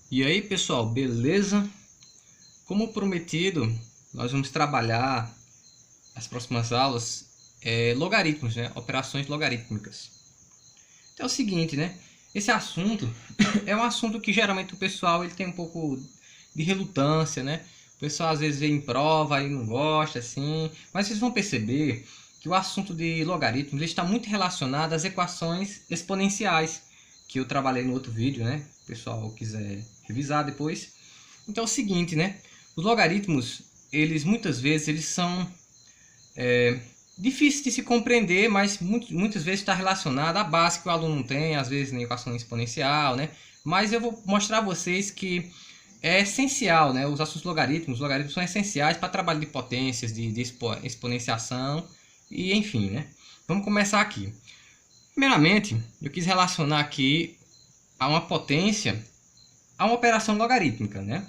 E aí, pessoal, beleza? Como prometido, nós vamos trabalhar as próximas aulas logaritmos, né? Operações logarítmicas. Então é o seguinte, né? Esse assunto é um assunto que geralmente o pessoal ele tem um pouco de relutância, né? O pessoal às vezes vê em prova e não gosta, assim. Mas vocês vão perceber que o assunto de logaritmos ele está muito relacionado às equações exponenciais, que eu trabalhei no outro vídeo, né? Se o pessoal quiser revisar depois. Então é o seguinte, né? Os logaritmos, eles muitas vezes eles são difíceis de se compreender, mas muitas vezes está relacionado à base que o aluno não tem, às vezes na equação exponencial, né? Mas eu vou mostrar a vocês que é essencial, né? Os assuntos logaritmos, os logaritmos são essenciais para trabalho de potências, de exponenciação e enfim, né? Vamos começar aqui. Primeiramente, eu quis relacionar aqui a uma potência a uma operação logarítmica, né?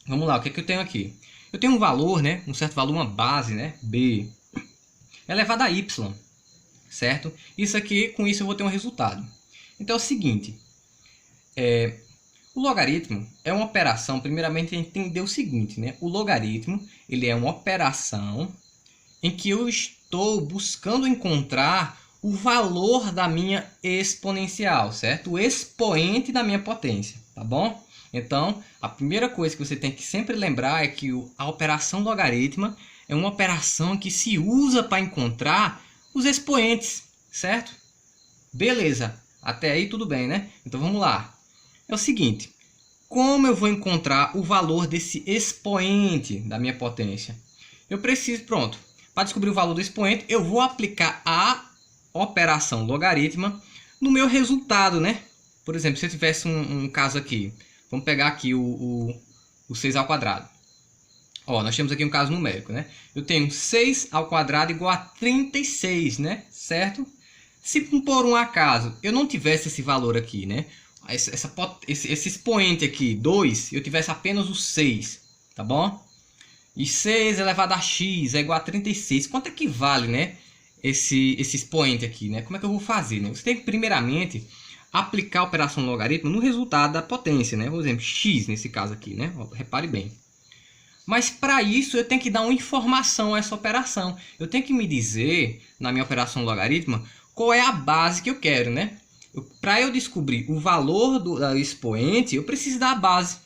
Vamos lá, o que é que eu tenho aqui? Eu tenho um valor, né? Um certo valor, uma base, né? B elevado a y, certo? Isso aqui, com isso eu vou ter um resultado. Então é o seguinte, o logaritmo é uma operação, primeiramente a gente tem que entender o seguinte, né? O logaritmo, ele é uma operação em que eu estou buscando encontrar o valor da minha exponencial, certo? O expoente da minha potência, tá bom? Então, a primeira coisa que você tem que sempre lembrar é que a operação logarítmica é uma operação que se usa para encontrar os expoentes, certo? Beleza, até aí tudo bem, né? Então vamos lá. É o seguinte, como eu vou encontrar o valor desse expoente da minha potência? Eu preciso, pronto, para descobrir o valor do expoente, eu vou aplicar a operação logarítmica no meu resultado, né? Por exemplo, se eu tivesse um caso aqui, vamos pegar aqui o 6 ao quadrado. Ó, nós temos aqui um caso numérico, né? Eu tenho 6 ao quadrado igual a 36, né? Certo? Se por um acaso eu não tivesse esse valor aqui, né? Esse expoente aqui, 2, eu tivesse apenas o 6, tá bom? E 6 elevado a x é igual a 36. Quanto é que vale, né? Esse expoente aqui, né? Como é que eu vou fazer, né? Você tem que, primeiramente, aplicar a operação logaritmo no resultado da potência, né? Por exemplo, x nesse caso aqui, né? Ó, repare bem. Mas para isso eu tenho que dar uma informação a essa operação. Eu tenho que me dizer, na minha operação logarítmica, qual é a base que eu quero, né? Para eu descobrir o valor do expoente, eu preciso da base.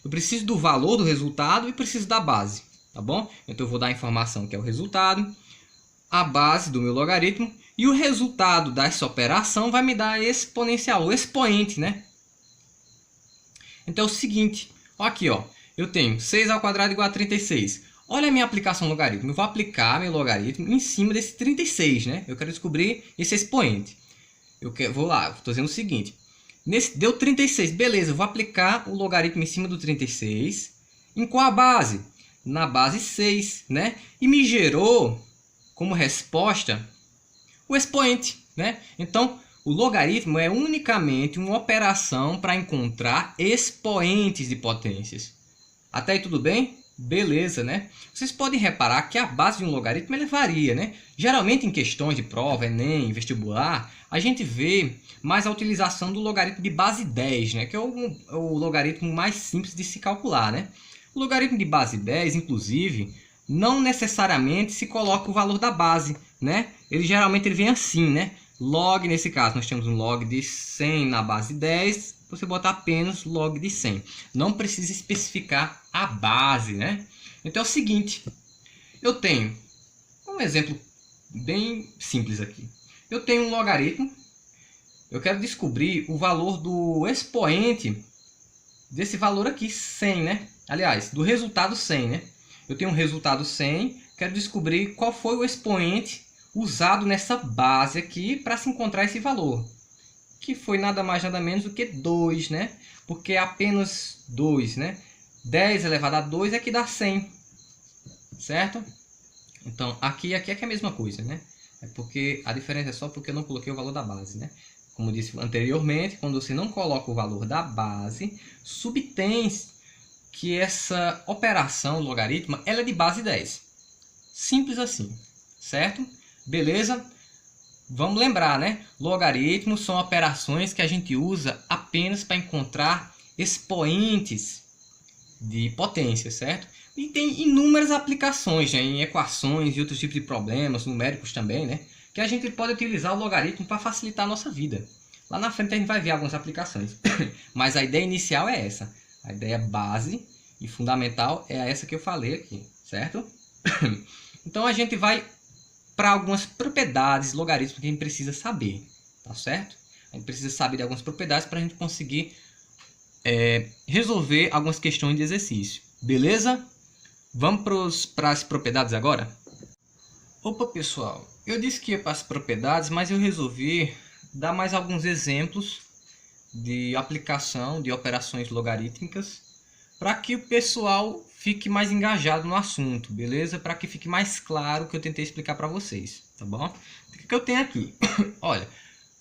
Eu preciso do valor do resultado e preciso da base, tá bom? Então eu vou dar a informação que é o resultado, a base do meu logaritmo, e o resultado dessa operação vai me dar a exponencial, o expoente, né? Então é o seguinte, ó aqui, ó. Eu tenho 6 ao quadrado igual a 36. Olha a minha aplicação logaritmo. Eu vou aplicar meu logaritmo em cima desse 36, né? Eu quero descobrir esse expoente. Vou lá, estou dizendo o seguinte. Deu 36, beleza. Eu vou aplicar o logaritmo em cima do 36. Em qual a base? Na base 6, né? E me gerou, como resposta, o expoente, né? Então, o logaritmo é unicamente uma operação para encontrar expoentes de potências. Até aí tudo bem? Beleza, né? Vocês podem reparar que a base de um logaritmo ele varia, né? Geralmente em questões de prova, Enem, vestibular, a gente vê mais a utilização do logaritmo de base 10, né? Que é o logaritmo mais simples de se calcular, né? O logaritmo de base 10, inclusive, não necessariamente se coloca o valor da base, né? Ele geralmente vem assim, né? Log, nesse caso, nós temos um log de 100 na base 10, você botar apenas log de 100. Não precisa especificar a base, né? Então é o seguinte, eu tenho um exemplo bem simples aqui. Eu tenho um logaritmo, eu quero descobrir o valor do expoente desse valor aqui, 100, né? Aliás, do resultado 100, né? Eu tenho um resultado 100, quero descobrir qual foi o expoente usado nessa base aqui para se encontrar esse valor, que foi nada mais nada menos do que 2, né? Porque é apenas 2, né? 10 elevado a 2 é que dá 100, certo? Então, aqui é a mesma coisa, né? É porque a diferença é só porque eu não coloquei o valor da base, né? Como disse anteriormente, quando você não coloca o valor da base, subtém que essa operação logarítmica ela é de base 10. Simples assim, certo? Beleza? Vamos lembrar, né? Logaritmos são operações que a gente usa apenas para encontrar expoentes de potência, certo? E tem inúmeras aplicações, né, em equações e outros tipos de problemas, numéricos também, né, que a gente pode utilizar o logaritmo para facilitar a nossa vida. Lá na frente a gente vai ver algumas aplicações, mas a ideia inicial é essa. A ideia base e fundamental é essa que eu falei aqui, certo? Então a gente vai para algumas propriedades logarítmicas que a gente precisa saber, tá certo? A gente precisa saber de algumas propriedades para a gente conseguir resolver algumas questões de exercício, beleza? Vamos para as propriedades agora? Opa, pessoal, eu disse que ia para as propriedades, mas eu resolvi dar mais alguns exemplos de aplicação de operações logarítmicas para que o pessoal fique mais engajado no assunto, beleza? Para que fique mais claro o que eu tentei explicar para vocês, tá bom? O que eu tenho aqui? Olha,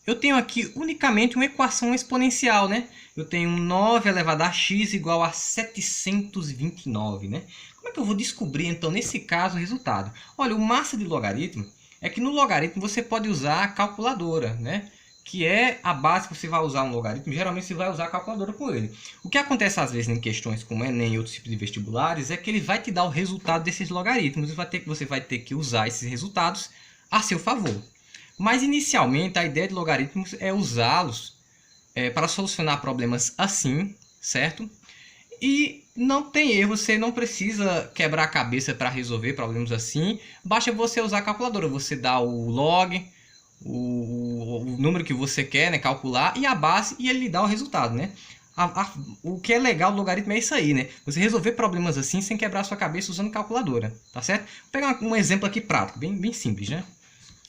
eu tenho aqui unicamente uma equação exponencial, né? Eu tenho 9 elevado a x igual a 729, né? Como é que eu vou descobrir, então, nesse caso, o resultado? Olha, o massa de logaritmo é que no logaritmo você pode usar a calculadora, né? Que é a base que você vai usar no logaritmo. Geralmente você vai usar a calculadora com ele. O que acontece às vezes em questões como Enem e outros tipos de vestibulares é que ele vai te dar o resultado desses logaritmos. Você vai ter que usar esses resultados a seu favor. Mas inicialmente a ideia de logaritmos é usá-los para solucionar problemas assim, certo? E não tem erro, você não precisa quebrar a cabeça para resolver problemas assim. Basta você usar a calculadora. Você dá o log, o número que você quer, né, calcular, e a base, e ele lhe dá o resultado, né? O que é legal do logaritmo é isso aí, né? Você resolver problemas assim sem quebrar a sua cabeça usando calculadora, tá certo? Vou pegar um exemplo aqui prático, bem simples, né?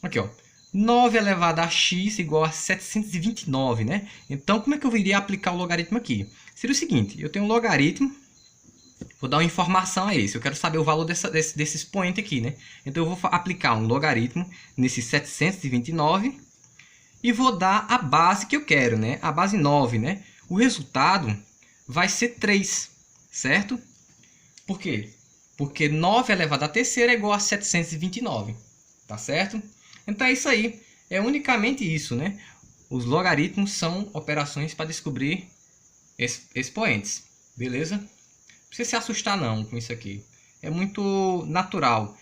Aqui, ó. 9 elevado a x igual a 729, né? Então, como é que eu iria aplicar o logaritmo aqui? Seria o seguinte, eu tenho um logaritmo, vou dar uma informação a esse, eu quero saber o valor desse expoente aqui, né? Então, eu vou aplicar um logaritmo nesse 729 e vou dar a base que eu quero, né? A base 9, né? O resultado vai ser 3, certo? Por quê? Porque 9 elevado a terceira é igual a 729, tá certo? Então é isso aí, é unicamente isso, né? Os logaritmos são operações para descobrir expoentes, beleza? Não precisa se assustar não com isso aqui. É muito natural,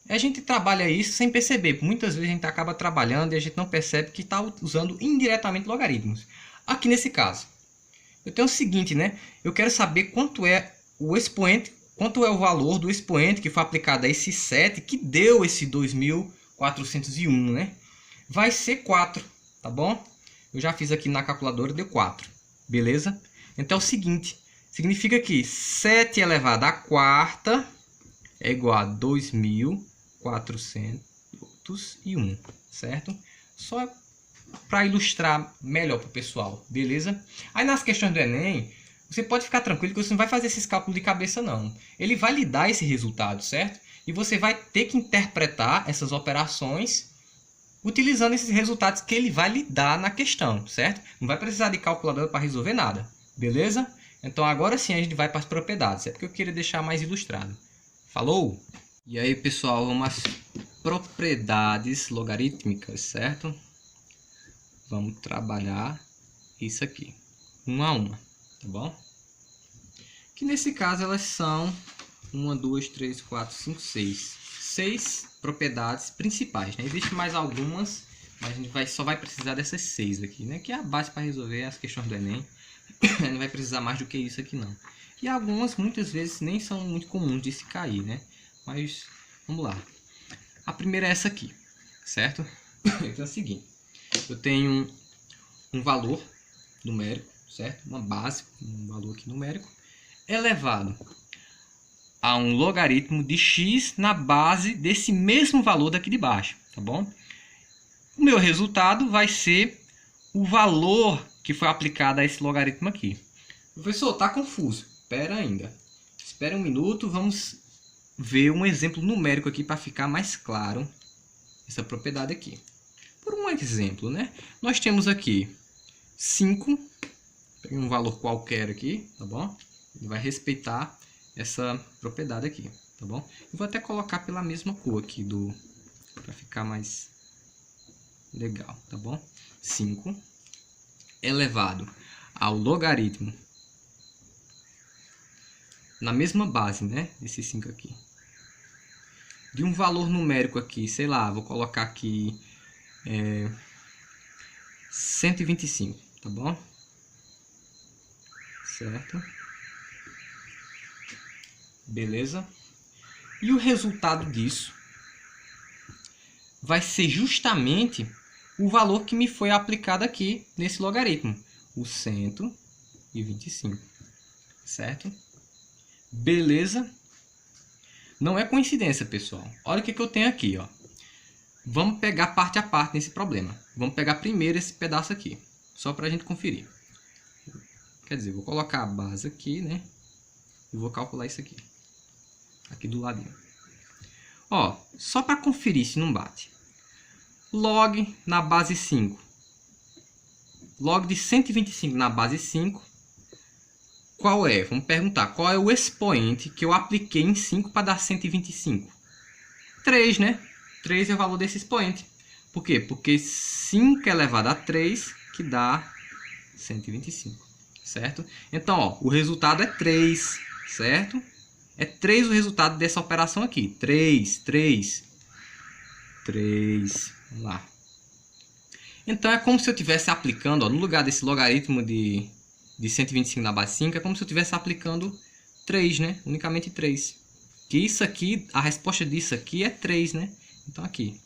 a gente trabalha isso sem perceber. Muitas vezes a gente acaba trabalhando e a gente não percebe que está usando indiretamente logaritmos. Aqui nesse caso, eu tenho o seguinte, né? Eu quero saber quanto é o expoente, quanto é o valor do expoente que foi aplicado a esse 7, que deu esse 2401, né? Vai ser 4, tá bom? Eu já fiz aqui na calculadora, deu 4, beleza? Então é o seguinte, significa que 7 elevado à quarta é igual a 2401, certo? Só para ilustrar melhor para o pessoal, beleza? Aí nas questões do Enem, você pode ficar tranquilo que você não vai fazer esses cálculos de cabeça não. Ele vai lhe dar esse resultado, certo? E você vai ter que interpretar essas operações utilizando esses resultados que ele vai lhe dar na questão, certo? Não vai precisar de calculadora para resolver nada, beleza? Então agora sim a gente vai para as propriedades, é porque eu queria deixar mais ilustrado. Falou? E aí pessoal, vamos às propriedades logarítmicas, certo? Vamos trabalhar isso aqui, uma a uma, tá bom? Que nesse caso elas são 1, 2, 3, 4, 5, 6. 6 propriedades principais, né? Existem mais algumas, mas a gente só vai precisar dessas 6 aqui, né? Que é a base para resolver as questões do Enem. Não vai precisar mais do que isso aqui não. E algumas, muitas vezes, nem são muito comuns de se cair, né? Mas, vamos lá. A primeira é essa aqui, certo? Então é o seguinte. Eu tenho um valor numérico, certo? Uma base, um valor aqui numérico, elevado a um logaritmo de x na base desse mesmo valor daqui de baixo, tá bom? O meu resultado vai ser o valor que foi aplicado a esse logaritmo aqui. Professor, tá confuso. Espera ainda. Espera um minuto, vamos ver um exemplo numérico aqui para ficar mais claro essa propriedade aqui. Por um exemplo, né? Nós temos aqui 5, peguei um valor qualquer aqui, tá bom? Ele vai respeitar essa propriedade aqui, tá bom? Eu vou até colocar pela mesma cor aqui para ficar mais legal, tá bom? 5 elevado ao logaritmo na mesma base, né, desse 5 aqui, de um valor numérico aqui, sei lá, vou colocar aqui 125, tá bom? Certo? Beleza? E o resultado disso vai ser justamente o valor que me foi aplicado aqui nesse logaritmo, o 125, certo? Beleza? Não é coincidência, pessoal. Olha o que eu tenho aqui, ó. Vamos pegar parte a parte nesse problema. Vamos pegar primeiro esse pedaço aqui, só para a gente conferir. Quer dizer, vou colocar a base aqui, né? E vou calcular isso aqui. Aqui do ladinho. Ó, só para conferir se não bate. Log na base 5. Log de 125 na base 5. Qual é? Vamos perguntar. Qual é o expoente que eu apliquei em 5 para dar 125? 3, né? 3 é o valor desse expoente. Por quê? Porque 5 elevado a 3 que dá 125. Certo? Então, ó, o resultado é 3. Certo? É 3 o resultado dessa operação aqui. 3. Vamos lá. Então, é como se eu estivesse aplicando, ó, no lugar desse logaritmo de 125 na base 5, é como se eu estivesse aplicando 3, né? Unicamente 3. Que isso aqui, a resposta disso aqui é 3, né? Então, aqui.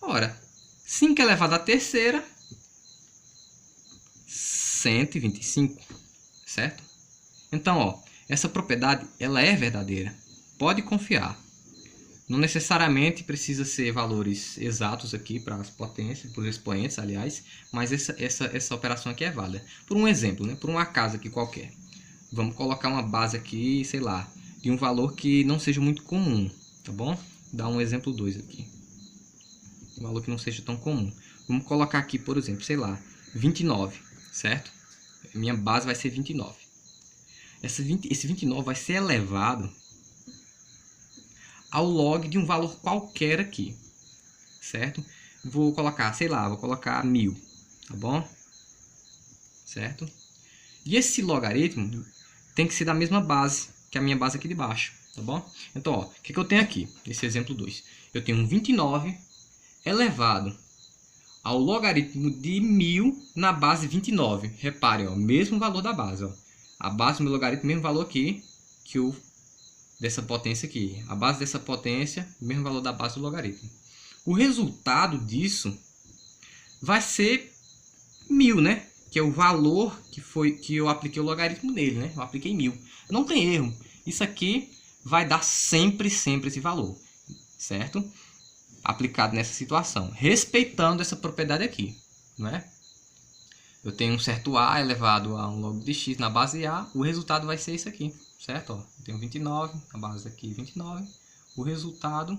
Ora, 5 elevado à terceira, 125, certo? Então, ó, essa propriedade, ela é verdadeira. Pode confiar. Não necessariamente precisa ser valores exatos aqui para as potências, para os expoentes, aliás, mas essa operação aqui é válida. Por um exemplo, né? Por uma casa aqui qualquer. Vamos colocar uma base aqui, sei lá, de um valor que não seja muito comum, tá bom? Dá um exemplo 2 aqui. Um valor que não seja tão comum. Vamos colocar aqui, por exemplo, sei lá, 29, certo? Minha base vai ser 29. Esse 29 vai ser elevado ao log de um valor qualquer aqui, certo? Vou colocar, sei lá, vou colocar 1000, tá bom? Certo? E esse logaritmo tem que ser da mesma base que a minha base aqui de baixo, tá bom? Então, ó, o que eu tenho aqui, nesse exemplo 2? Eu tenho um 29 elevado ao logaritmo de 1000 na base 29. Reparem, ó, mesmo valor da base, ó. A base do meu logaritmo, mesmo valor aqui que o dessa potência aqui. A base dessa potência, mesmo valor da base do logaritmo. O resultado disso vai ser 1000, né? Que é o valor que eu apliquei o logaritmo nele, né? Eu apliquei 1000. Não tem erro. Isso aqui vai dar sempre esse valor, certo? Aplicado nessa situação, respeitando essa propriedade aqui, né? Eu tenho um certo A elevado a um log de x na base A, o resultado vai ser isso aqui, certo? Ó, eu tenho 29, a base aqui 29, o resultado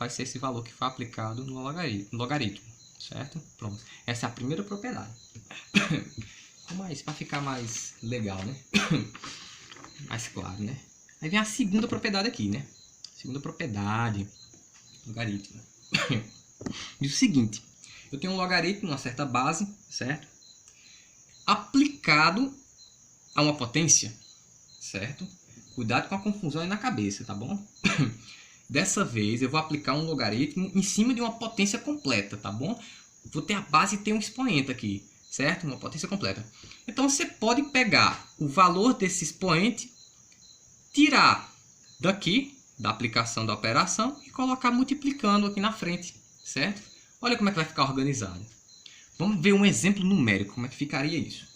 vai ser esse valor que foi aplicado no logaritmo, certo? Pronto, essa é a primeira propriedade. Mas para ficar mais legal, né? Mais claro, né? Aí vem a segunda propriedade aqui, né? Segunda propriedade, logaritmo. Diz o seguinte, eu tenho um logaritmo, uma certa base, certo? Aplicado a uma potência, certo? Cuidado com a confusão aí na cabeça, tá bom? Dessa vez eu vou aplicar um logaritmo em cima de uma potência completa, tá bom? Vou ter a base e ter um expoente aqui, certo? Uma potência completa. Então você pode pegar o valor desse expoente, tirar daqui, da aplicação da operação, e colocar multiplicando aqui na frente, certo? Olha como é que vai ficar organizado. Vamos ver um exemplo numérico, como é que ficaria isso.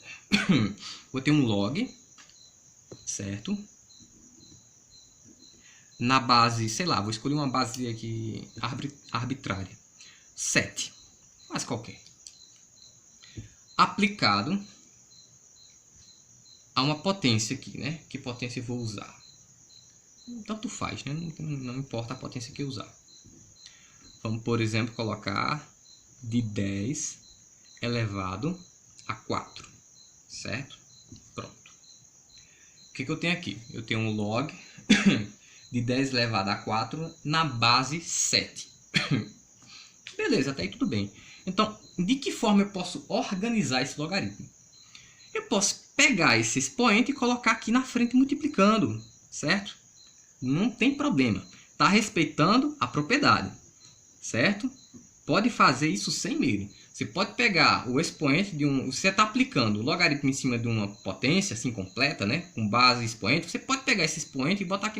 Vou ter um log, certo? Na base, sei lá, vou escolher uma base aqui arbitrária. 7, mas qualquer. Aplicado a uma potência aqui, né? Que potência eu vou usar? Tanto faz, né? Não importa a potência que eu usar. Vamos, por exemplo, colocar de 10 elevado a 4, certo? Pronto. O que eu tenho aqui? Eu tenho um log de 10 elevado a 4 na base 7. Beleza, até aí tudo bem. Então, de que forma eu posso organizar esse logaritmo? Eu posso pegar esse expoente e colocar aqui na frente multiplicando, certo? Não tem problema. Está respeitando a propriedade, certo? Pode fazer isso sem medo. Você pode pegar o expoente de um... Você está aplicando o logaritmo em cima de uma potência assim completa, né? Com base expoente. Você pode pegar esse expoente e botar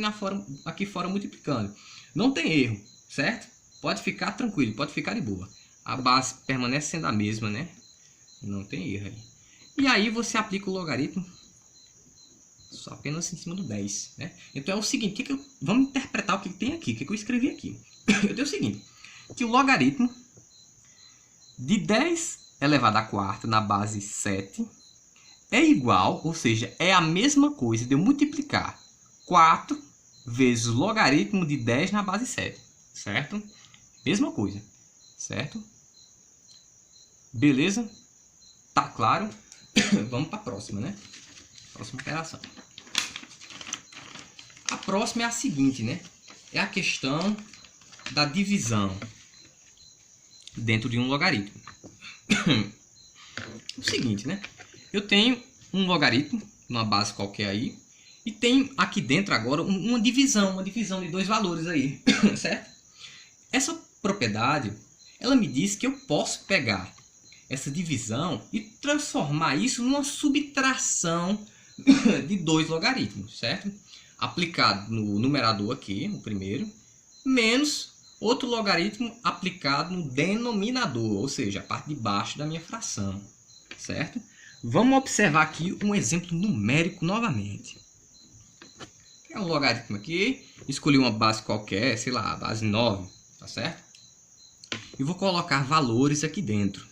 aqui fora multiplicando. Não tem erro, certo? Pode ficar tranquilo, pode ficar de boa. A base permanece sendo a mesma, né? Não tem erro aí. E aí você aplica o logaritmo só apenas em cima do 10, né? Então é o seguinte, vamos interpretar o que tem aqui, o que eu escrevi aqui. Eu tenho o seguinte, que o logaritmo de 10 elevado à quarta na base 7 é igual, ou seja, é a mesma coisa de eu multiplicar 4 vezes o logaritmo de 10 na base 7, certo? Mesma coisa, certo? Beleza? Tá claro? Vamos para a próxima, né? Próxima operação. A próxima é a seguinte, né? É a questão da divisão dentro de um logaritmo. O seguinte, né? Eu tenho um logaritmo, uma base qualquer aí, e tem aqui dentro agora uma divisão de dois valores aí, certo? Essa propriedade, ela me diz que eu posso pegar essa divisão e transformar isso numa subtração de dois logaritmos, certo? Aplicado no numerador aqui, no primeiro, menos outro logaritmo aplicado no denominador, ou seja, a parte de baixo da minha fração, certo? Vamos observar aqui um exemplo numérico novamente. É um logaritmo aqui, escolhi uma base qualquer, sei lá, a base 9, tá certo? E vou colocar valores aqui dentro.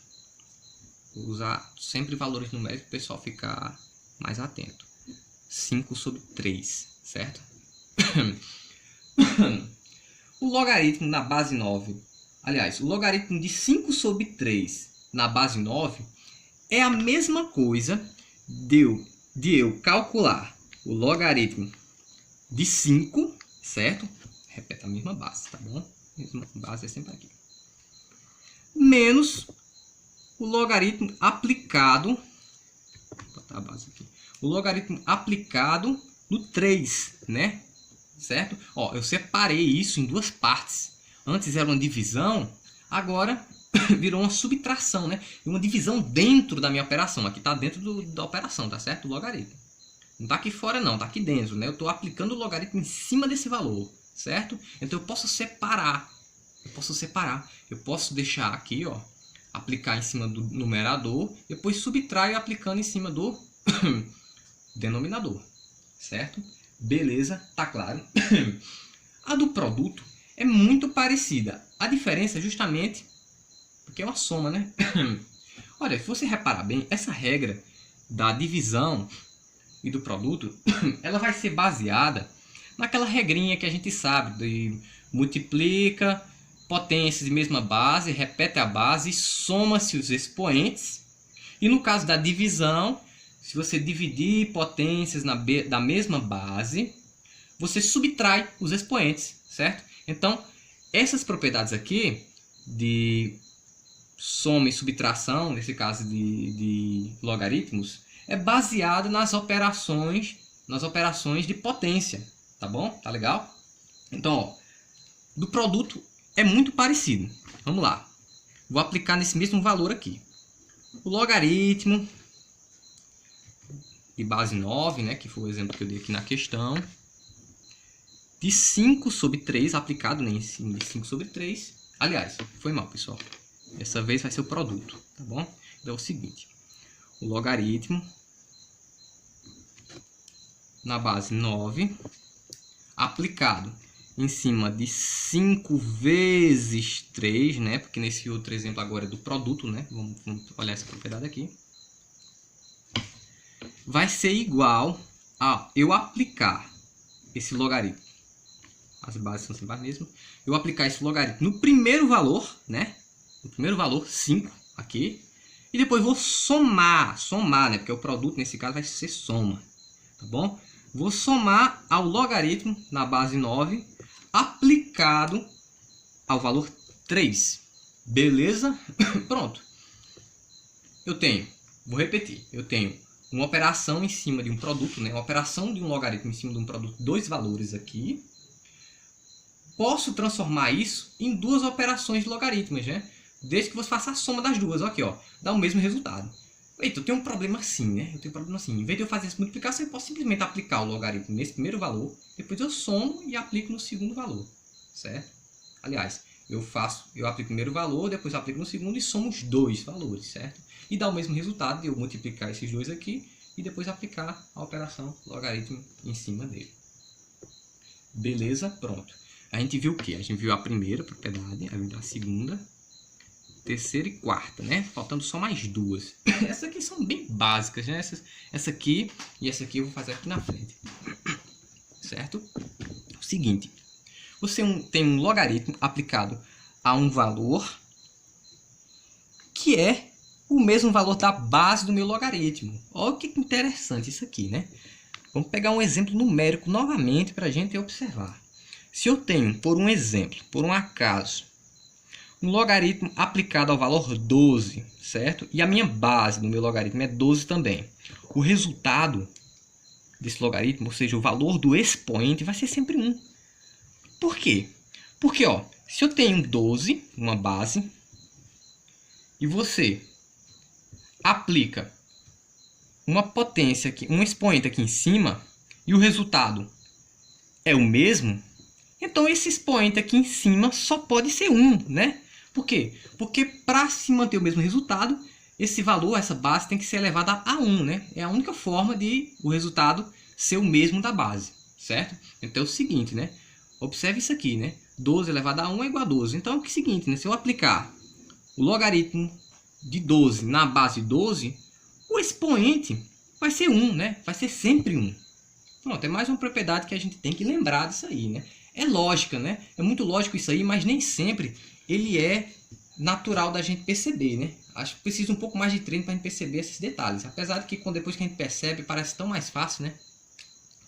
Vou usar sempre valores numéricos para o pessoal ficar mais atento. 5 sobre 3, certo? O logaritmo na base 9, aliás, o logaritmo de 5 sobre 3 na base 9 é a mesma coisa de eu calcular o logaritmo de 5, certo? Repete a mesma base, tá bom? A mesma base é sempre aqui. Menos o logaritmo aplicado, vou botar a base aqui, o logaritmo aplicado no 3, né? Certo? Ó, eu separei isso em duas partes. Antes era uma divisão, agora virou uma subtração, né? Uma divisão dentro da minha operação. Aqui está dentro da operação, tá certo? O logaritmo. Não está aqui fora não, está aqui dentro, né? Eu estou aplicando o logaritmo em cima desse valor, certo? Então eu posso separar. Eu posso deixar aqui, ó, aplicar em cima do numerador, depois subtrair aplicando em cima do denominador, certo? Beleza, tá claro. A do produto é muito parecida. A diferença é justamente porque é uma soma, né? Olha, se você reparar bem, essa regra da divisão e do produto, ela vai ser baseada naquela regrinha que a gente sabe, de multiplica potências de mesma base, repete a base, soma-se os expoentes. E no caso da divisão, se você dividir potências da mesma base, você subtrai os expoentes, certo? Então, essas propriedades aqui, de soma e subtração, nesse caso de logaritmos, é baseado nas operações de potência, tá bom? Tá legal? Então, ó, do produto é muito parecido. Vamos lá. Vou aplicar nesse mesmo valor aqui. O logaritmo de base 9, né, que foi o exemplo que eu dei aqui na questão, de 5 sobre 3, aplicado em cima de 5 sobre 3. Aliás, foi mal, pessoal. Dessa vez vai ser o produto, tá bom? Então é o seguinte. O logaritmo na base 9, aplicado em cima de 5 vezes 3, né? Porque nesse outro exemplo agora é do produto, né? Vamos olhar essa propriedade aqui. Vai ser igual a eu aplicar esse logaritmo. As bases são sempre as mesmas. Eu aplicar esse logaritmo no primeiro valor, né? No primeiro valor, 5, aqui. E depois vou somar, né? Porque o produto, nesse caso, vai ser soma. Tá bom? Vou somar ao logaritmo na base 9, aplicado ao valor 3. Beleza? Pronto. Vou repetir. Eu tenho uma operação em cima de um produto, né? Uma operação de um logaritmo em cima de um produto, dois valores aqui. Posso transformar isso em duas operações logarítmicas, né? Desde que você faça a soma das duas, aqui, ó, dá o mesmo resultado. Eita, eu tenho um problema assim, né? Eu tenho um problema assim. Em vez de eu fazer essa multiplicação, eu posso simplesmente aplicar o logaritmo nesse primeiro valor, depois eu somo e aplico no segundo valor, certo? Aliás, eu aplico o primeiro valor, depois eu aplico no segundo e somo os dois valores, certo? E dá o mesmo resultado de eu multiplicar esses dois aqui e depois aplicar a operação logaritmo em cima dele. Beleza? Pronto. A gente viu o quê? A gente viu a primeira propriedade, a segunda, terceira e quarta, né? Faltando só mais duas. Essas aqui são bem básicas, né? Essa aqui e essa aqui eu vou fazer aqui na frente. Certo? O seguinte, você tem um logaritmo aplicado a um valor que é o mesmo valor da base do meu logaritmo. Olha que interessante isso aqui, né? Vamos pegar um exemplo numérico novamente para a gente observar. Se eu tenho, por um exemplo, por um acaso, um logaritmo aplicado ao valor 12, certo? E a minha base do meu logaritmo é 12 também. O resultado desse logaritmo, ou seja, o valor do expoente, vai ser sempre 1. Por quê? Porque, ó, se eu tenho 12, uma base, e você aplica uma potência aqui, um expoente aqui em cima, e o resultado é o mesmo, então esse expoente aqui em cima só pode ser 1, né? Por quê? Porque para se manter o mesmo resultado, esse valor, essa base, tem que ser elevada a 1, né? É a única forma de o resultado ser o mesmo da base, certo? Então é o seguinte, né? Observe isso aqui, né? 12 elevado a 1 é igual a 12. Então é o seguinte, né? Se eu aplicar o logaritmo de 12 na base 12, o expoente vai ser 1, né? Vai ser sempre 1. Pronto, é mais uma propriedade que a gente tem que lembrar disso aí, né? É lógica, né? É muito lógico isso aí, mas nem sempre ele é natural da gente perceber, né? Acho que precisa um pouco mais de treino para a gente perceber esses detalhes. Apesar de que depois que a gente percebe, parece tão mais fácil, né?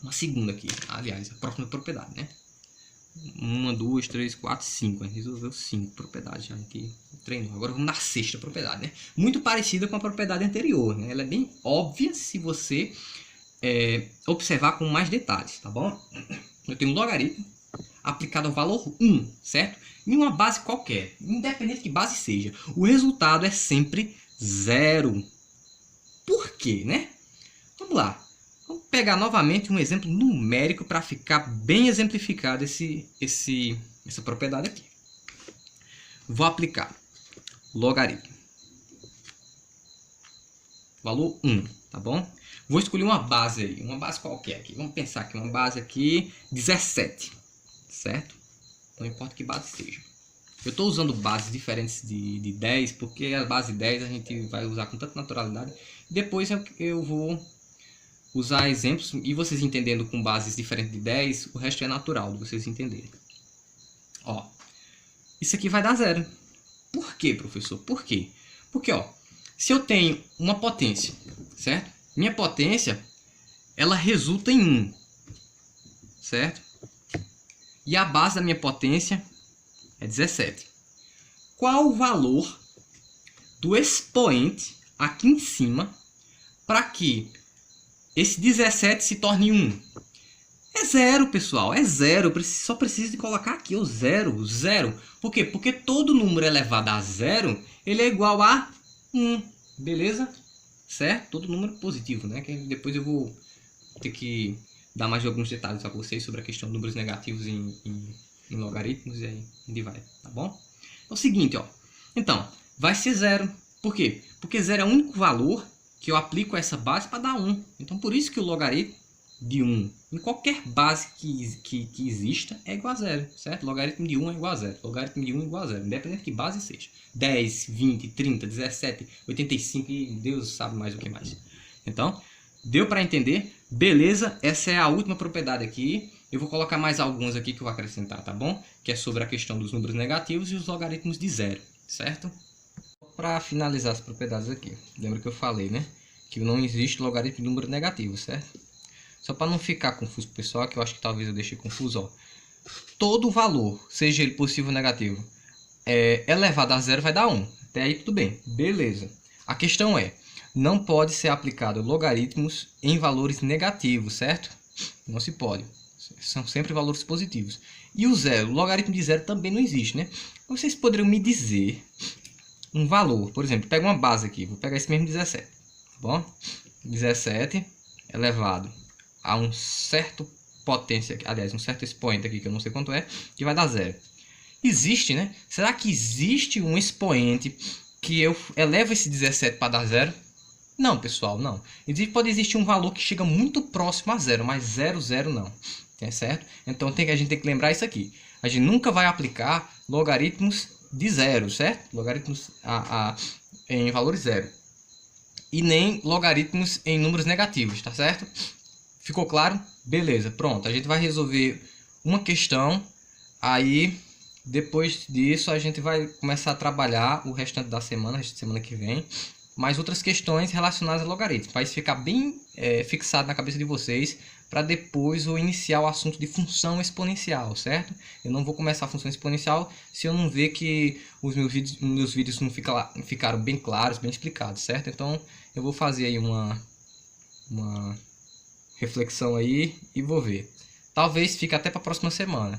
Uma segunda aqui, aliás, a próxima propriedade, né? 1, 2, 3, 4, 5. A gente resolveu 5 propriedades já aqui. Treinou. Agora vamos na sexta propriedade, né? Muito parecida com a propriedade anterior, né? Ela é bem óbvia se você observar com mais detalhes, tá bom? Eu tenho um logaritmo aplicado ao valor 1, certo? Em uma base qualquer, independente que base seja, o resultado é sempre 0. Por quê, né? Vamos lá. Vamos pegar novamente um exemplo numérico para ficar bem exemplificado essa propriedade aqui. Vou aplicar logaritmo. Valor 1, tá bom? Vou escolher uma base aí, uma base qualquer aqui. Vamos pensar aqui, uma base aqui 17, certo? Não importa que base seja. Eu estou usando bases diferentes de 10, porque a base 10 a gente vai usar com tanta naturalidade. Depois eu vou usar exemplos, e vocês entendendo com bases diferentes de 10, o resto é natural de vocês entenderem. Ó, isso aqui vai dar 0. Por quê, professor? Por quê? Porque, ó, se eu tenho uma potência, certo? Minha potência, ela resulta em 1, certo? E a base da minha potência é 17. Qual o valor do expoente aqui em cima para que esse 17 se torne 1? É 0, pessoal. É 0. Só preciso de colocar aqui o 0. 0. Por quê? Porque todo número elevado a 0, ele é igual a 1. Beleza? Certo? Todo número positivo, né? Que depois eu vou ter que dar mais alguns detalhes a vocês sobre a questão de números negativos em logaritmos, e aí a gente vai, tá bom? É o seguinte, ó. Então, vai ser 0. Por quê? Porque 0 é o único valor que eu aplico a essa base para dar 1. Então, por isso que o logaritmo de 1 em qualquer base que exista é igual a 0, certo? Logaritmo de 1 é igual a 0. Logaritmo de 1 é igual a 0, independente de que base seja. 10, 20, 30, 17, 85 e Deus sabe mais o que mais. Então, deu para entender? Beleza, essa é a última propriedade aqui. Eu vou colocar mais alguns aqui que eu vou acrescentar, tá bom? Que é sobre a questão dos números negativos e os logaritmos de 0, certo? Para finalizar as propriedades aqui, lembra que eu falei, né? Que não existe logaritmo de número negativo, certo? Só para não ficar confuso, pessoal, que eu acho que talvez eu deixe confuso, ó. Todo valor, seja ele positivo ou negativo, elevado a 0 vai dar 1. Até aí tudo bem, beleza. A questão é, não pode ser aplicado logaritmos em valores negativos, certo? Não se pode. São sempre valores positivos. E o zero, o logaritmo de zero também não existe, né? Vocês poderiam me dizer um valor. Por exemplo, pega uma base aqui. Vou pegar esse mesmo 17. Tá bom? 17 elevado a um certo potência, aliás, um certo expoente aqui, que eu não sei quanto é, que vai dar zero. Existe, né? Será que existe um expoente que eu elevo esse 17 para dar zero? Não, pessoal, não. Pode existir um valor que chega muito próximo a zero, mas zero, zero não. É certo? Então a gente tem que lembrar isso aqui. A gente nunca vai aplicar logaritmos de zero, certo? Logaritmos em valores zero. E nem logaritmos em números negativos, tá certo? Ficou claro? Beleza, pronto. A gente vai resolver uma questão. Aí, depois disso, a gente vai começar a trabalhar o restante da semana, semana que vem, mais outras questões relacionadas a logaritmos. Vai ficar bem fixado na cabeça de vocês, para depois eu iniciar o assunto de função exponencial, certo? Eu não vou começar a função exponencial se eu não ver que os meus vídeos não ficaram bem claros, bem explicados, certo? Então eu vou fazer aí uma reflexão aí e vou ver. Talvez fique até para a próxima semana.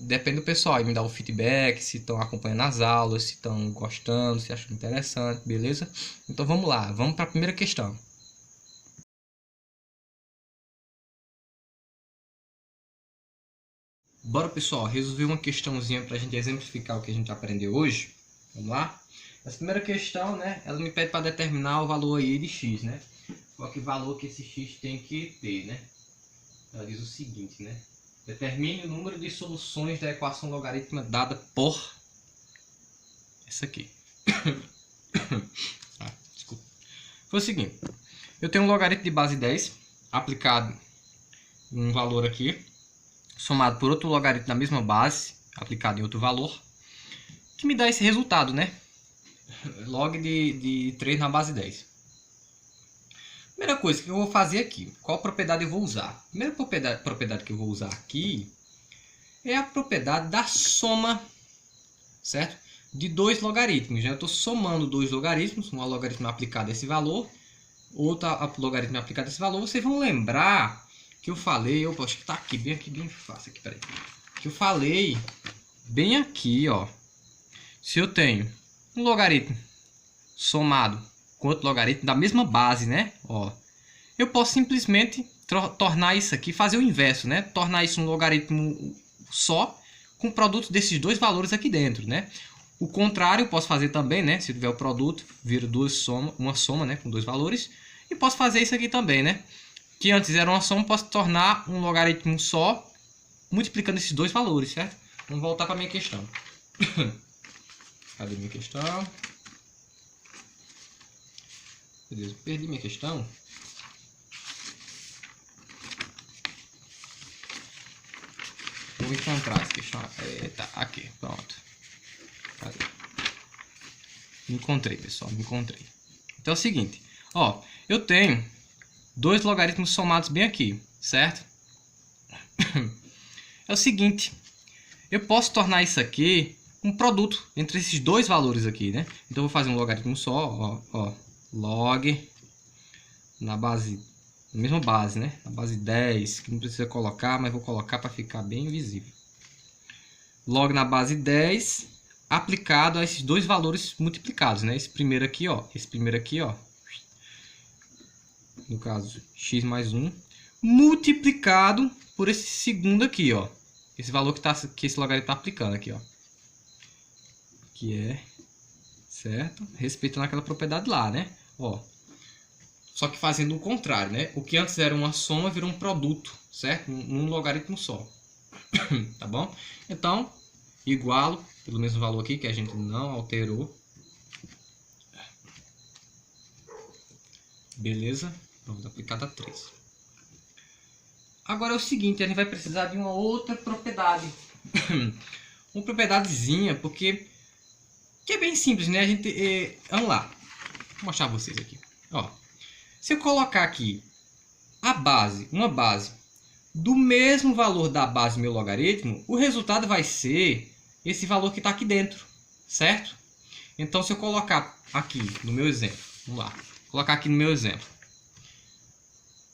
Depende do pessoal aí me dar o feedback, se estão acompanhando as aulas, se estão gostando, se acham interessante, beleza? Então vamos lá, vamos para a primeira questão. Bora, pessoal, resolver uma questãozinha para a gente exemplificar o que a gente aprendeu hoje. Vamos lá? Essa primeira questão, né, ela me pede para determinar o valor aí de x, né? Qual que valor que esse x tem que ter, né? Ela diz o seguinte, né? Determine o número de soluções da equação logarítmica dada por essa aqui. Desculpa. Foi o seguinte, eu tenho um logaritmo de base 10 aplicado em um valor aqui, somado por outro logaritmo da mesma base, aplicado em outro valor, que me dá esse resultado, né? Log de 3 na base 10. Primeira coisa que eu vou fazer aqui, qual propriedade eu vou usar? A primeira propriedade que eu vou usar aqui é a propriedade da soma, certo? De dois logaritmos. Eu estou somando dois logaritmos, um logaritmo aplicado a esse valor, outro logaritmo aplicado a esse valor. Vocês vão lembrar que eu falei, eu acho que está aqui, bem fácil aqui, peraí. Que eu falei bem aqui, ó. Se eu tenho um logaritmo somado com outro logaritmo da mesma base, né? Ó, eu posso simplesmente tornar isso aqui, fazer o inverso, né? Tornar isso um logaritmo só com o produto desses dois valores aqui dentro, né? O contrário eu posso fazer também, né? Se tiver o produto, vira uma soma, né? Com dois valores. E posso fazer isso aqui também, né? Que antes era uma soma, posso tornar um logaritmo só, multiplicando esses dois valores, certo? Vamos voltar para a minha questão. Cadê minha questão? Beleza, perdi minha questão. Vou encontrar essa questão. Tá, aqui, pronto. Cadê? Me encontrei, pessoal, me encontrei. Então é o seguinte, ó, eu tenho dois logaritmos somados bem aqui, certo? É o seguinte, eu posso tornar isso aqui um produto entre esses dois valores aqui, né? Então eu vou fazer um logaritmo só, ó, log na base, na mesma base, né? Na base 10, que não precisa colocar, mas vou colocar para ficar bem visível. Log na base 10 aplicado a esses dois valores multiplicados, né? Esse primeiro aqui, ó, no caso x mais 1, multiplicado por esse segundo aqui, ó, esse valor que esse logaritmo está aplicando aqui, ó, que é, certo, respeitando aquela propriedade lá, né? Ó, só que fazendo o contrário, né? O que antes era uma soma virou um produto, certo? Um logaritmo só. Tá bom? Então, igualo pelo mesmo valor aqui, que a gente não alterou. Beleza? Vamos aplicar a 3. Agora é o seguinte, a gente vai precisar de uma outra propriedade. Uma propriedadezinha, porque que é bem simples, né? A gente, vamos lá. Vou mostrar pra vocês aqui. Ó, se eu colocar aqui uma base do mesmo valor da base do meu logaritmo, o resultado vai ser esse valor que está aqui dentro, certo? Então, se eu colocar aqui no meu exemplo, vamos lá, colocar aqui no meu exemplo.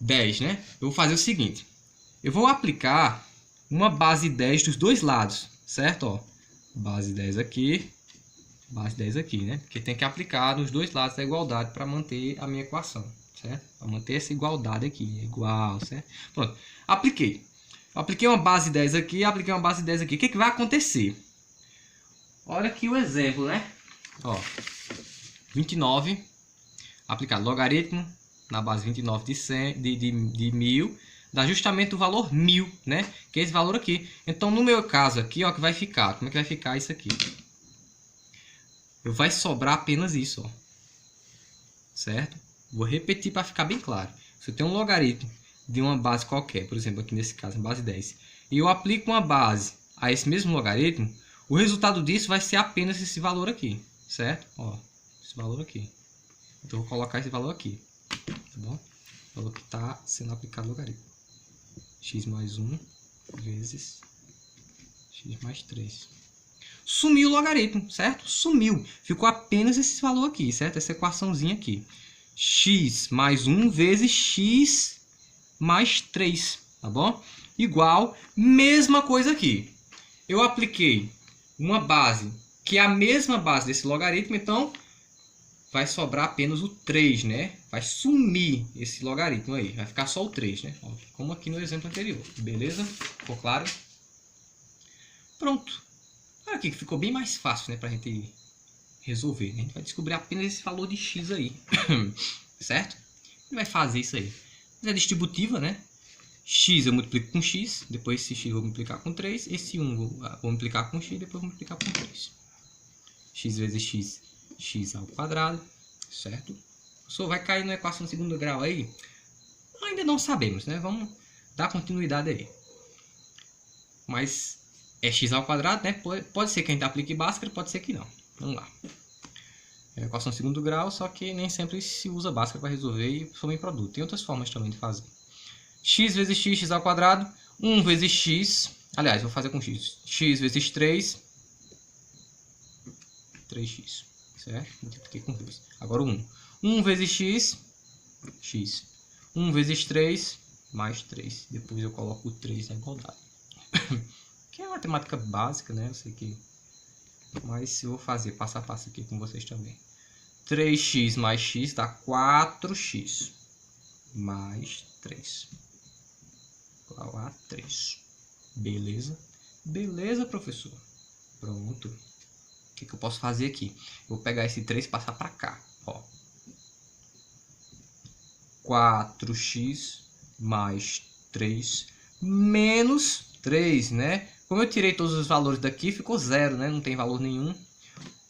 10, né? Eu vou fazer o seguinte. Eu vou aplicar uma base 10 dos dois lados, certo? Ó, base 10 aqui, né? Porque tem que aplicar nos dois lados da igualdade para manter a minha equação, certo? Para manter essa igualdade aqui, igual, certo? Pronto, apliquei. Apliquei uma base 10 aqui, apliquei uma base 10 aqui. O que que vai acontecer? Olha aqui o exemplo, né? Ó, 29, aplicado logaritmo na base 29 de 100, de 1000, dá justamente o valor 1000, né? Que é esse valor aqui. Então, no meu caso aqui, ó, que vai ficar. Como é que vai ficar isso aqui? Vai sobrar apenas isso, ó. Certo? Vou repetir para ficar bem claro. Se eu tenho um logaritmo de uma base qualquer, por exemplo, aqui nesse caso, base 10, e eu aplico uma base a esse mesmo logaritmo, o resultado disso vai ser apenas esse valor aqui, certo? Ó, esse valor aqui. Então, eu vou colocar esse valor aqui, tá bom? O valor que está sendo aplicado no logaritmo. X mais 1 vezes x mais 3. Sumiu o logaritmo, certo? Sumiu. Ficou apenas esse valor aqui, certo? Essa equaçãozinha aqui. X mais 1 vezes x mais 3, tá bom? Igual, mesma coisa aqui. Eu apliquei uma base que é a mesma base desse logaritmo, então vai sobrar apenas o 3, né? Vai sumir esse logaritmo aí, vai ficar só o 3, né? Ó, como aqui no exemplo anterior, beleza? Ficou claro? Pronto. Olha aqui que ficou bem mais fácil, né, pra gente resolver, né? A gente vai descobrir apenas esse valor de x aí, certo? A gente vai fazer isso aí. É distributiva, né? X eu multiplico com x, depois esse x eu vou multiplicar com 3, esse 1 vou multiplicar com x, depois vou multiplicar com 3. X vezes x, x ao quadrado, certo? O professor vai cair na equação de segundo grau aí? Ainda não sabemos, né? Vamos dar continuidade aí. Mas é x ao quadrado, né? Pode ser que a gente aplique Bhaskara, pode ser que não. Vamos lá. É equação de segundo grau, só que nem sempre se usa Bhaskara para resolver e soma em produto. Tem outras formas também de fazer. X vezes x, x ao quadrado. 1 vezes x. Aliás, vou fazer com x. X vezes 3. 3x. Certo? Multipliquei com 2. Agora o 1. 1 vezes x. X. 1 vezes 3. Mais 3. Depois eu coloco o 3 na igualdade. Que é uma matemática básica, né? Eu sei que... Mas eu vou fazer passo a passo aqui com vocês também. 3x mais x dá 4x. Mais 3. Igual a 3. Beleza? Beleza, professor? Pronto. O que eu posso fazer aqui? Eu vou pegar esse 3 e passar para cá. Ó. 4x mais 3 menos 3, né? Como eu tirei todos os valores daqui, ficou 0, né? Não tem valor nenhum.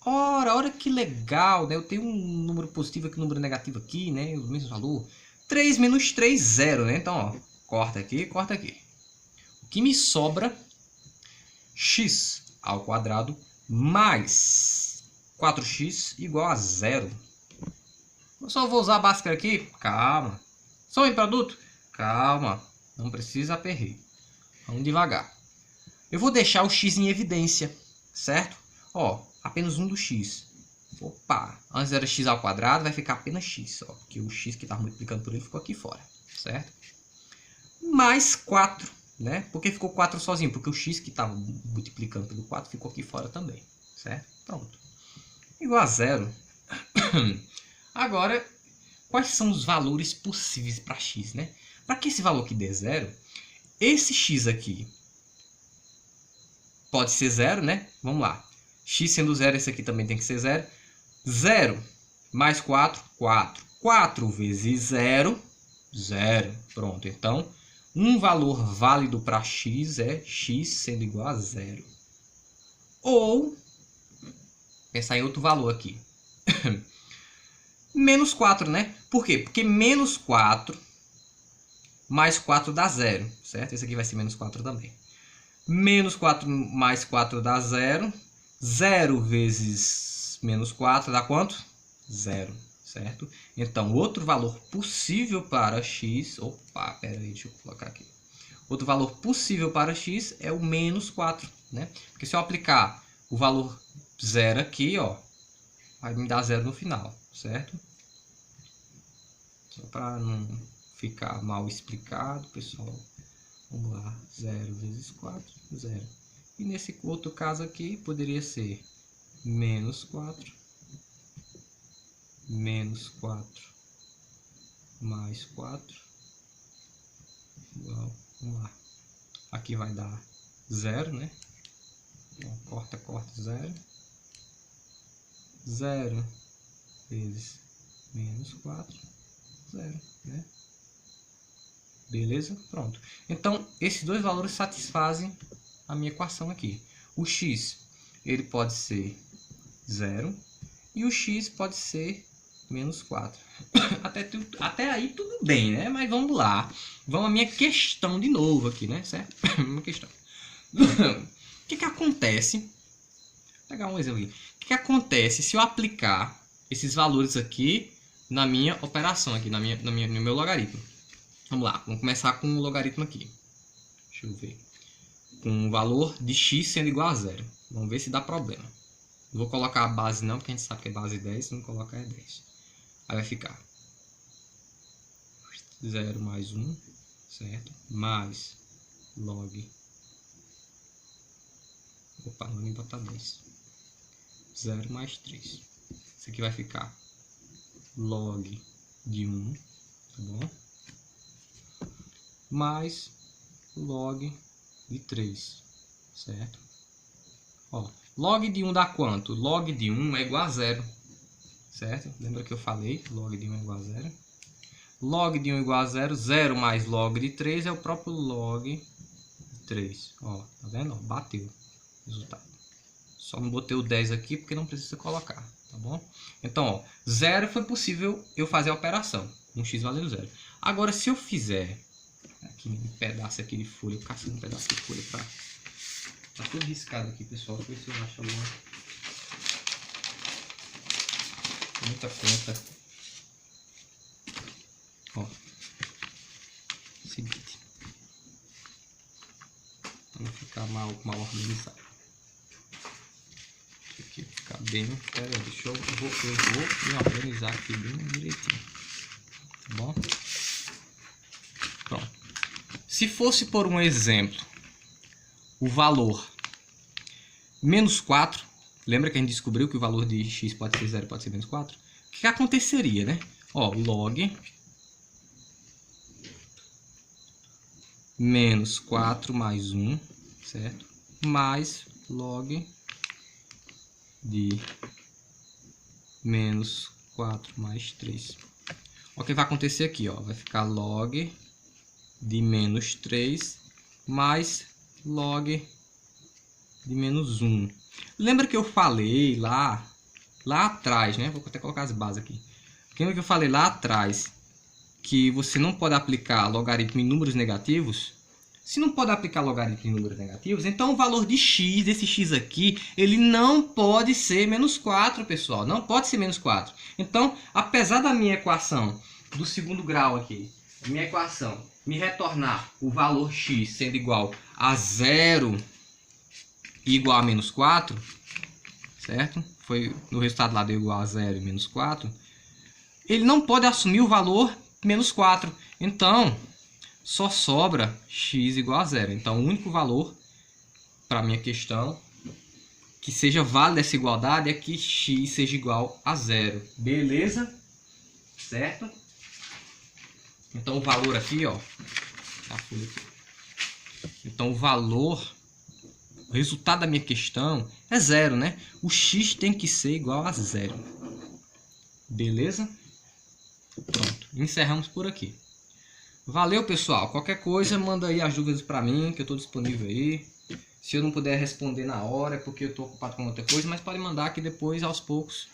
Ora, olha que legal, né? Eu tenho um número positivo aqui, um número negativo aqui, né? O mesmo valor. 3 menos 3, 0, né? Então, ó, corta aqui, corta aqui. O que me sobra? X ao quadrado mais 4x igual a 0. Eu só vou usar a Bhaskara aqui? Calma. Soma em produto? Calma. Não precisa aperreio. Vamos devagar. Eu vou deixar o x em evidência, certo? Ó, apenas 1 do x. Opa, antes era x ao quadrado, vai ficar apenas x, ó, porque o x que estava multiplicando por ele ficou aqui fora, certo? Mais 4, né? Por que ficou 4 sozinho? Porque o x que estava multiplicando pelo 4 ficou aqui fora também, certo? Pronto. Igual a 0. Agora, quais são os valores possíveis para x, né? Para que esse valor aqui dê 0, esse x aqui pode ser 0, né? Vamos lá. X sendo 0, esse aqui também tem que ser 0. 0 mais 4, 4. 4 vezes 0, 0. Pronto. Então, um valor válido para x é x sendo igual a 0. Ou, pensar em outro valor aqui. Menos 4, né? Por quê? Porque menos 4 mais 4 dá 0, certo? Esse aqui vai ser menos 4 também. Menos 4 mais 4 dá 0. 0 vezes menos 4 dá quanto? 0, certo? Então, outro valor possível para x... Opa, pera aí, deixa eu colocar aqui. Outro valor possível para x é o menos 4, né? Porque se eu aplicar o valor 0 aqui, ó, vai me dar 0 no final, certo? Só para não ficar mal explicado, pessoal. Vamos lá, 0 vezes 4, 0. E nesse outro caso aqui, poderia ser menos 4 mais 4 igual, vamos lá. Aqui vai dar 0, né? Então, corta, 0. 0 vezes menos 4, 0, né? Beleza? Pronto. Então, esses dois valores satisfazem a minha equação aqui. O x, ele pode ser 0 e o x pode ser menos 4. Até aí tudo bem, né? Mas vamos lá. Vamos à minha questão de novo aqui, né? Certo? Uma questão. O que acontece? Vou pegar um exemplo aqui. O que acontece se eu aplicar esses valores aqui na minha operação, aqui no meu logaritmo? Vamos lá, vamos começar com o logaritmo aqui. Deixa eu ver. Com o valor de x sendo igual a 0. Vamos ver se dá problema. Não vou colocar a base não, porque a gente sabe que é base 10, se não colocar é 10. Aí vai ficar 0 mais 1, certo? Mais log. Opa, não vou botar 10. 0 mais 3. Isso aqui vai ficar log de 1, tá bom? Mais log de 3, certo? Ó, log de 1 dá quanto? Log de 1 é igual a 0, certo? Lembra que eu falei? Log de 1 é igual a 0. Log de 1 é igual a 0. 0 mais log de 3 é o próprio log de 3. Ó, tá vendo? Ó, bateu o resultado. Só não botei o 10 aqui porque não precisa colocar, tá bom? Então, ó, 0 foi possível eu fazer a operação. Um x valendo 0. Agora, se eu fizer aqui um pedaço aqui de folha, caçando um pedaço de folha pra... Tá tudo riscado aqui, pessoal. Deixa eu ver se eu acho alguma... Muita planta. Ó. Seguinte. Pra não ficar mal organizado. Aqui ficar bem... Pera aí, deixa eu vou me organizar aqui bem direitinho. Tá bom? Pronto. Se fosse por um exemplo, o valor menos 4, lembra que a gente descobriu que o valor de x pode ser 0, pode ser menos 4? O que aconteceria, né? Ó, log menos 4 mais 1, certo? Mais log de menos 4 mais 3. O que vai acontecer aqui, ó? Vai ficar log de menos 3 mais log de menos 1. Lembra que eu falei lá atrás, né? Vou até colocar as bases aqui. Lembra que eu falei lá atrás que você não pode aplicar logaritmo em números negativos? Se não pode aplicar logaritmo em números negativos, então o valor de x, desse x aqui, ele não pode ser menos 4, pessoal. Não pode ser menos 4. Então, apesar da minha equação do segundo grau aqui, minha equação me retornar o valor x sendo igual a 0 e igual a menos 4, certo? Foi no resultado lá deu igual a 0 e menos 4. Ele não pode assumir o valor menos 4. Então, só sobra x igual a 0. Então, o único valor para a minha questão que seja válido essa igualdade é que x seja igual a 0. Beleza? Certo? Então, o valor aqui, ó. Então, o valor, o resultado da minha questão é 0, né? O x tem que ser igual a 0. Beleza? Pronto. Encerramos por aqui. Valeu, pessoal. Qualquer coisa, manda aí as dúvidas para mim, que eu estou disponível aí. Se eu não puder responder na hora, é porque eu estou ocupado com outra coisa, mas pode mandar que depois, aos poucos.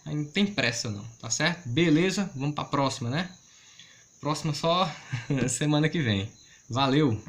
Aí não tem pressa não, tá certo? Beleza? Vamos para a próxima, né? Próxima só semana que vem. Valeu!